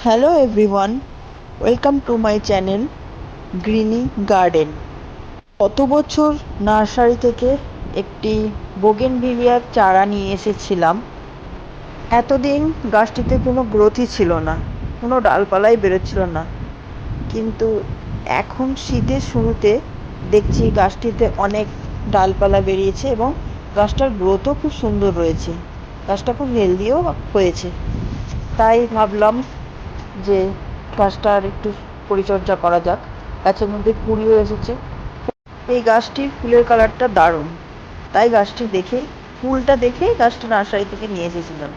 Hello everyone, welcome to my channel গ্রিনি garden. গত বছর nursery থেকে একটি বোগেনভিলিয়ার চারা নিয়ে এসেছিলাম। এতদিন গাছটিতে কোনো গ্রোথই ছিল না, কোনো ডালপালাই বেরোচ্ছিল না, কিন্তু এখন শীতের শুরুতে দেখছি গাছটিতে অনেক ডালপালা বেরিয়েছে এবং গাছটার গ্রোথও খুব সুন্দর রয়েছে। গাছটা খুব হেলদিও হয়েছে। তাই ভাবলাম যে গাছটার একটু পরিচর্যা করা যাক। গাছের মধ্যে কুঁড়িও এসেছে। এই গাছটির ফুলের কালারটা দারুণ, তাই গাছটি দেখে ফুলটা দেখেই গাছটা নার্সারি থেকে নিয়ে এসেছিলাম।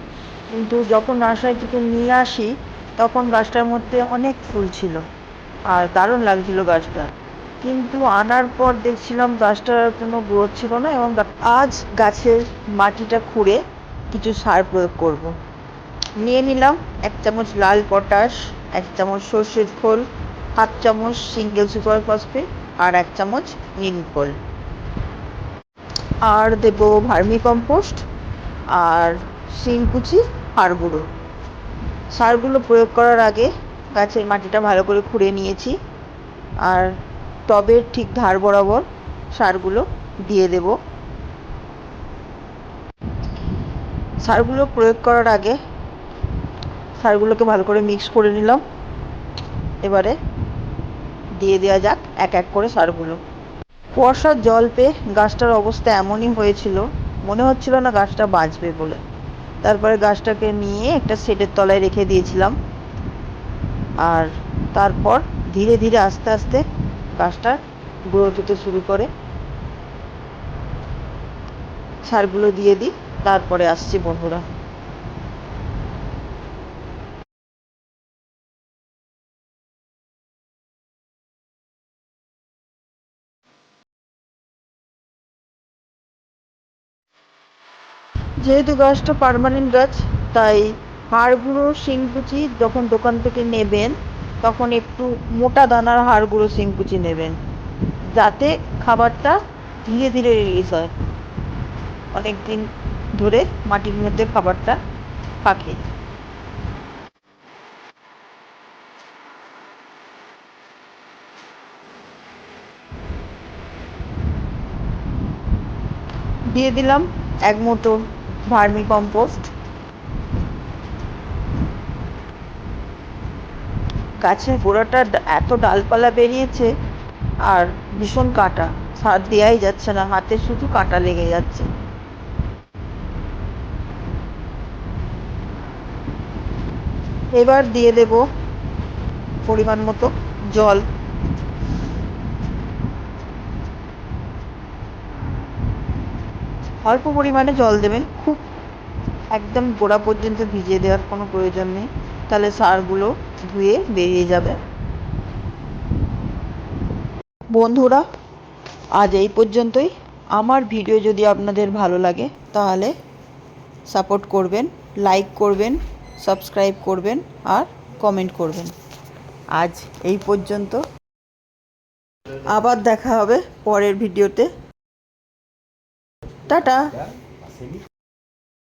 কিন্তু যখন নার্সারি থেকে নিয়ে আসি তখন গাছটার মধ্যে অনেক ফুল ছিল আর দারুণ লাগছিল গাছটা, কিন্তু আনার পর দেখছিলাম গাছটার কোনো গ্রোথ ছিল না। এবং আজ গাছের মাটিটা খুঁড়ে কিছু সার প্রয়োগ করব। নিয়ে নিলাম 1 চামচ লাল পটাশ, 1 চামচ সর্ষের খোল, 1/2 চামচ সিঙ্গেল সুপার ফসফেট আর 1 চামচ নিমখোল। আর দেব ভার্মি কম্পোস্ট আর শিংকুচি হাড় গুঁড়ো। সারগুলো প্রয়োগ করার আগে গাছের মাটিটা ভালো করে খুঁড়ে নিয়েছি আর টবের ঠিক ধার বরাবর সারগুলো দিয়ে দেব। সারগুলো প্রয়োগ করার আগে সারগুলোকে ভালো করে মিক্স করে নিলাম। এবারে দিয়ে দেওয়া যাক এক এক করে সারগুলো। কুয়াশার জল পেয়ে গাছটার অবস্থা এমনই হয়েছিল, মনে হচ্ছিল না গাছটা বাঁচবে বলে। তারপরে গাছটাকে নিয়ে একটা শেডের তলায় রেখে দিয়েছিলাম আর তারপর ধীরে ধীরে আস্তে আস্তে গাছটা গ্রোথ হতে শুরু করে। সারগুলো দিয়ে দিই, তারপরে আসছি বন্ধুরা। যেহেতু গাছটা পার্মানেন্ট গাছ, তাই হাড় গুঁড়ো শিংকুচি যখন দোকান থেকে নেবেন তখন একটু মোটা দানার হাড় গুঁড়ো শিংকুচি নেবেন, যাতে খাবারটা ধীরে ধীরে রিলিজ হয়, অনেক দিন ধরে মাটির মধ্যে খাবারটা থাকে। দিয়ে দিলাম 1 মুঠো ভার্মি কম্পোস্ট। গাছের গোড়াটা এত ডালপালা বেরিয়েছে আর ভীষণ কাটা, সার দেওয়াই যাচ্ছে না, হাতে শুধু কাটা লেগে যাচ্ছে। এবার দিয়ে দেব পরিমাণ মতো জল। অল্প পরিমাণে জল দেবেন, খুব একদম গোড়া পর্যন্ত ভিজিয়ে দেওয়ার কোনো প্রয়োজন নেই, তাহলে সারগুলো ধুয়ে বেরিয়ে যাবে। বন্ধুরা, আজ এই পর্যন্তই। আমার ভিডিও যদি আপনাদের ভালো লাগে তাহলে সাপোর্ট করবেন, লাইক করবেন, সাবস্ক্রাইব করবেন আর কমেন্ট করবেন। আজ এই পর্যন্ত, আবার দেখা হবে পরের ভিডিওতে। টাটা।